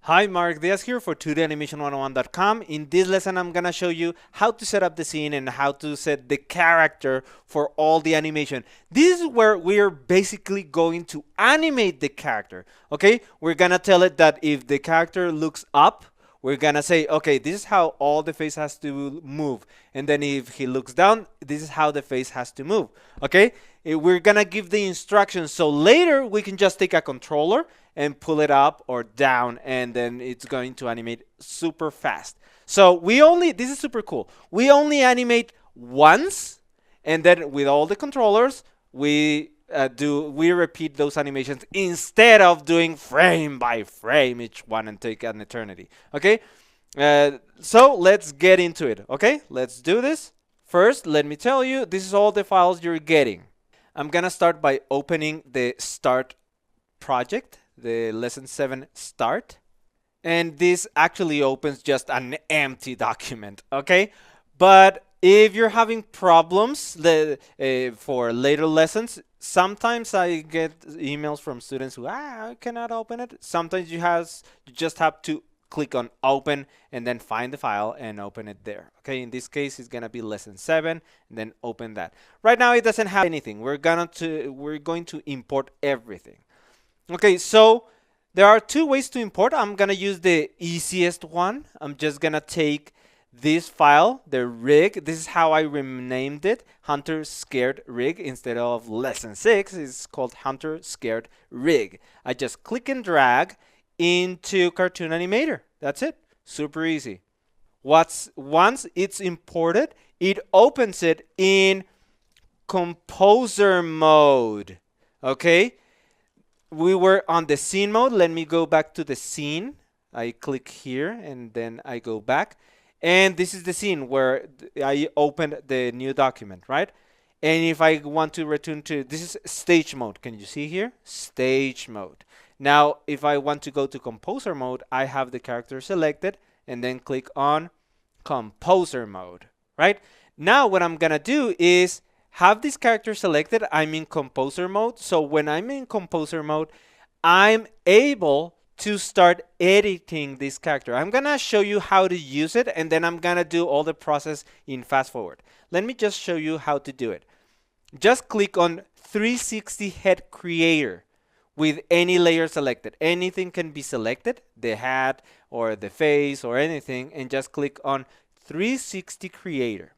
Hi, Mark Diaz here for 2danimation101.com. In this lesson, I'm going to show you how to set up the scene and how to set the character for all the animation. This is where we're basically going to animate the character, okay? We're going to tell it that if the character looks up, we're going to say, okay, this is how all the face has to move. And then if he looks down, this is how the face has to move, okay? We're going to give the instructions. So later, we can just take a controller and pull it up or down, and then it's going to animate super fast. So this is super cool. We only animate once, and then with all the controllers, we repeat those animations instead of doing frame by frame each one and take an eternity. Okay, so let's get into it. Okay, let's do this. First, let me tell you, this is all the files you're getting. I'm gonna start by opening the start project, the lesson 7 start, and this actually opens just an empty document, okay? But if you're having problems for later lessons, sometimes I get emails from students who I cannot open it. Sometimes you just have to click on open and then find the file and open it there. Okay, in this case it's gonna be lesson 7 and then open that. Right now it doesn't have anything. We're going to import everything. Okay, so there are two ways to import. I'm gonna use the easiest one. I'm just gonna take this file, the rig. This is how I renamed it, Hunter Scared Rig. Instead of lesson 6, it's called Hunter Scared Rig. I just click and drag into Cartoon Animator. That's it. Super easy. Once it's imported, it opens it in composer mode. Okay? We were on the scene mode. Let me go back to the scene. I click here and then I go back. And this is the scene where I opened the new document, right? And if I want to return to, this is stage mode. Can you see here? Stage mode. Now, if I want to go to composer mode, I have the character selected and then click on composer mode, right? Now, what I'm gonna do is have this character selected. I'm in composer mode. So when I'm in composer mode, I'm able to start editing this character. I'm gonna show you how to use it, and then I'm gonna do all the process in fast forward. Let me just show you how to do it. Just click on 360 head creator with any layer selected. Anything can be selected, the hat or the face or anything, and just click on 360 creator.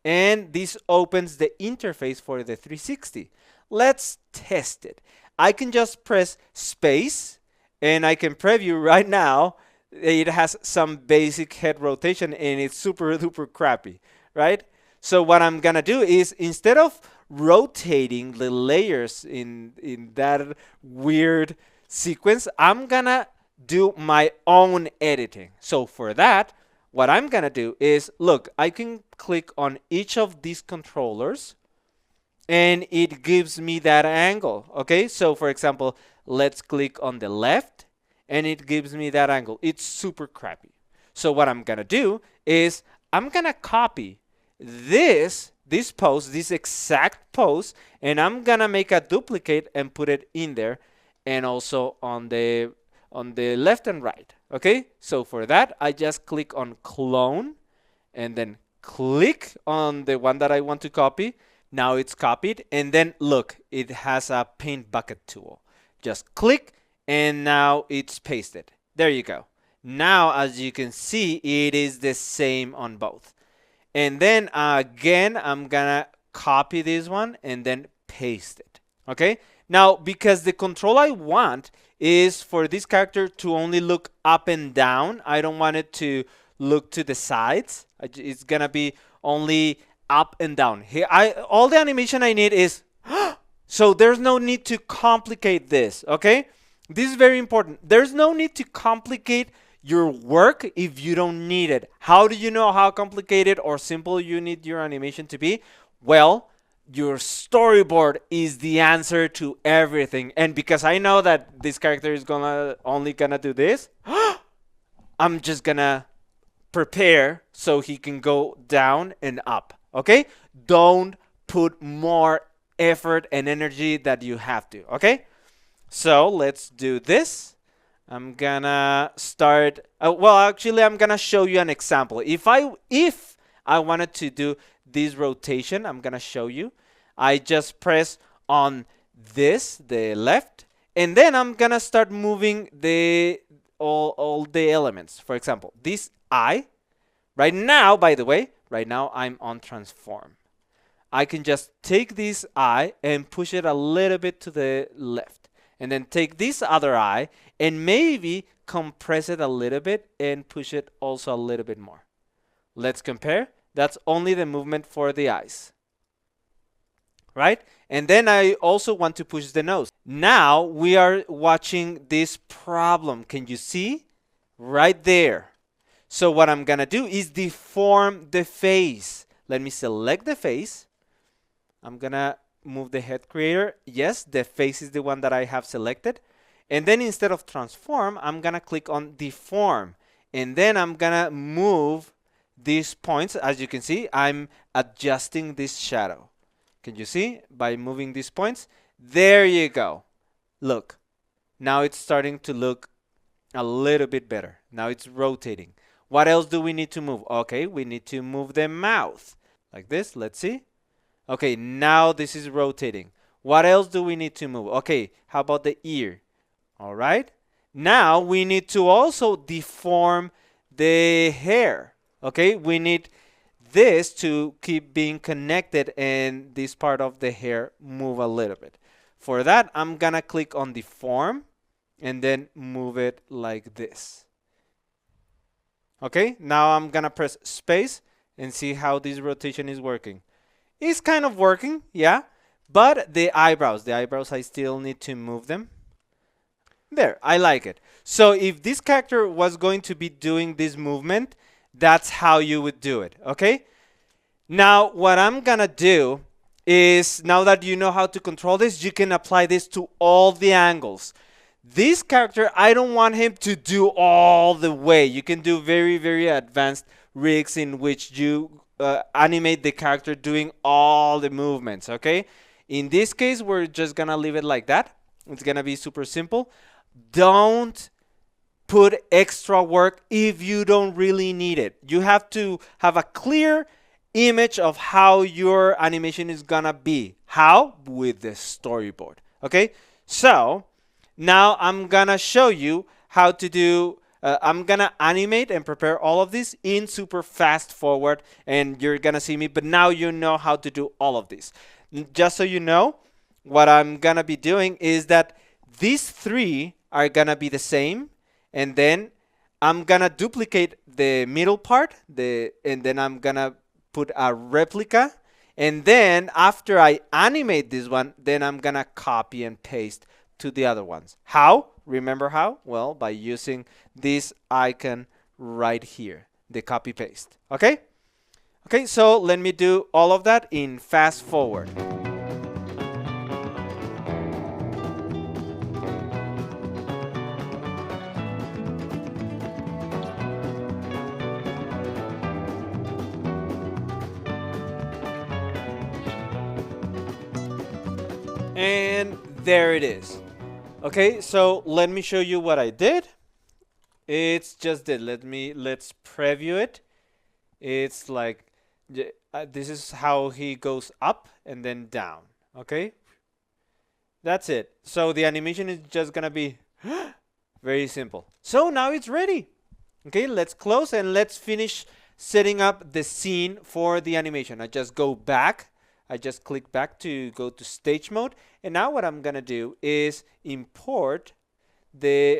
And this opens the interface for the 360. Let's test it. I can just press space and I can preview right now. It has some basic head rotation and it's super duper crappy, right? So what I'm gonna do is, instead of rotating the layers in that weird sequence, I'm gonna do my own editing. So for that, what I'm gonna do is, look, I can click on each of these controllers and it gives me that angle. Okay, so for example, let's click on the left and it gives me that angle. It's super crappy. So what I'm gonna do is I'm gonna copy this pose, this exact pose, and I'm gonna make a duplicate and put it in there, and also on the left and right. Okay, so for that, I just click on clone and then click on the one that I want to copy. Now it's copied, and then look, it has a paint bucket tool. Just click and now it's pasted. There you go. Now, as you can see, it is the same on both. And then again, I'm gonna copy this one and then paste it. Okay, now because the control I want is for this character to only look up and down, I don't want it to look to the sides. It's gonna be only up and down. Here, all the animation I need is so there's no need to complicate this. Okay, this is very important. There's no need to complicate your work if you don't need it. How do you know how complicated or simple you need your animation to be? Well, your storyboard is the answer to everything. And because I know that this character is only gonna do this, I'm just gonna prepare so he can go down and up. Okay? Don't put more effort and energy that you have to. Okay? So let's do this. I'm gonna start, well, actually, I'm gonna show you an example. If I wanted to do this rotation, I'm gonna show you. I just press on this, the left, and then I'm gonna start moving all the elements. For example, this eye, right now, by the way, right now I'm on transform. I can just take this eye and push it a little bit to the left. And then take this other eye and maybe compress it a little bit and push it also a little bit more. Let's compare. That's only the movement for the eyes. Right? And then I also want to push the nose. Now we are watching this problem. Can you see? Right there. So what I'm going to do is deform the face. Let me select the face. I'm going to move the head creator. Yes, the face is the one that I have selected. And then instead of transform, I'm going to click on deform. And then I'm going to move these points. As you can see, I'm adjusting this shadow. Can you see? By moving these points. There you go. Look. Now it's starting to look a little bit better. Now it's rotating. What else do we need to move? Okay, we need to move the mouth. Like this. Let's see. Okay, now this is rotating. What else do we need to move? Okay, how about the ear? All right. Now we need to also deform the hair. Okay, we need this to keep being connected and this part of the hair move a little bit. For that, I'm going to click on deform and then move it like this. Okay, now I'm going to press space and see how this rotation is working. It's kind of working, yeah, but the eyebrows I still need to move them. There, I like it. So if this character was going to be doing this movement, that's how you would do it, okay? Now, what I'm gonna do is, now that you know how to control this, you can apply this to all the angles. This character, I don't want him to do all the way. You can do very, very advanced rigs in which you animate the character doing all the movements, okay? In this case, we're just gonna leave it like that. It's gonna be super simple. Don't put extra work if you don't really need it. You have to have a clear image of how your animation is gonna be. How? With the storyboard, okay? So now I'm gonna show you how to do I'm gonna animate and prepare all of this in super fast forward, and you're gonna see me, but now you know how to do all of this. Just so you know, what I'm gonna be doing is that these three are gonna be the same, and then I'm gonna duplicate the middle part, and then I'm gonna put a replica, and then after I animate this one, then I'm gonna copy and paste to the other ones. How? Remember how? Well, by using this icon right here, the copy paste. Okay? Okay, so let me do all of that in fast forward. And there it is. Okay, so let me show you what I did. It's just that let's preview it. It's like this is how he goes up and then down. Okay, that's it. So the animation is just gonna be very simple. So now it's ready. Okay, let's close and let's finish setting up the scene for the animation. I just go back. I just click back to go to stage mode. And now what I'm gonna do is import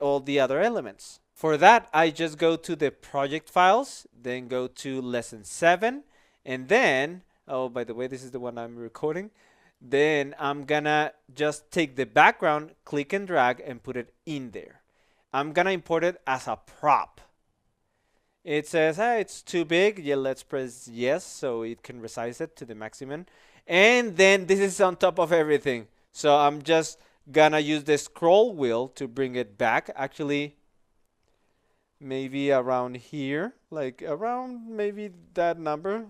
all the other elements. For that, I just go to the project files, then go to lesson 7, and then, oh, by the way, this is the one I'm recording. Then I'm gonna just take the background, click and drag, and put it in there. I'm gonna import it as a prop. It says, it's too big. Yeah, let's press yes, so it can resize it to the maximum. And then this is on top of everything. So I'm just gonna use the scroll wheel to bring it back. Actually, maybe around here, like around maybe that number.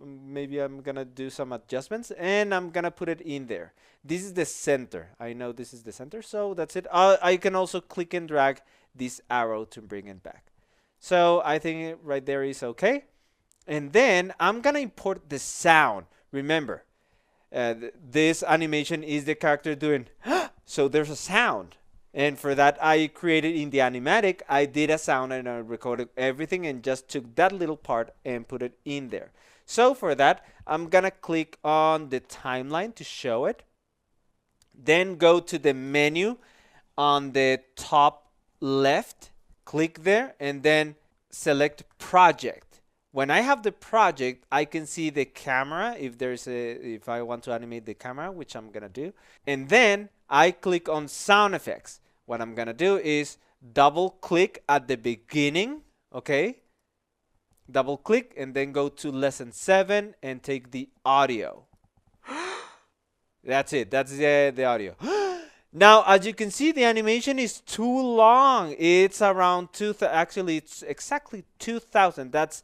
Maybe I'm gonna do some adjustments and I'm gonna put it in there. This is the center. I know this is the center, so that's it. I can also click and drag this arrow to bring it back. So I think right there is okay. And then I'm gonna import the sound. Remember, this animation is the character doing so there's a sound, and for that I created in the animatic, I did a sound and I recorded everything and just took that little part and put it in there. So for that, I'm gonna click on the timeline to show it, then go to the menu on the top left, click there, and then select project. When I have the project, I can see the camera if I want to animate the camera, which I'm gonna do. And then I click on sound effects. What I'm gonna do is double click at the beginning, okay? Double click and then go to lesson 7 and take the audio. That's it, that's the audio. Now, as you can see, the animation is too long. It's around actually it's exactly 2000. That's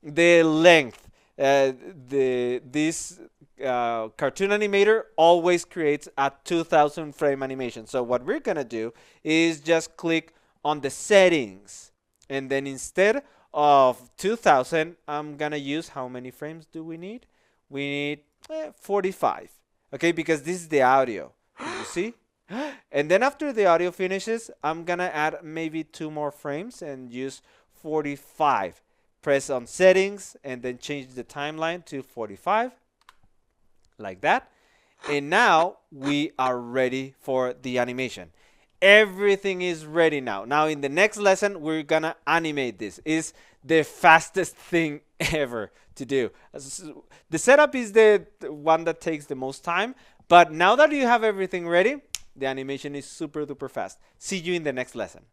the length. This cartoon animator always creates a 2000 frame animation. So what we're gonna do is just click on the settings, and then instead of 2000, I'm gonna use, how many frames do we need? We need 45. Okay, because this is the audio. You see? And then after the audio finishes, I'm gonna add maybe 2 more frames and use 45. Press on settings and then change the timeline to 45, like that. And now we are ready for the animation. Everything is ready now. Now in the next lesson, we're gonna animate this. It's the fastest thing ever to do. The setup is the one that takes the most time, but now that you have everything ready, the animation is super duper fast. See you in the next lesson.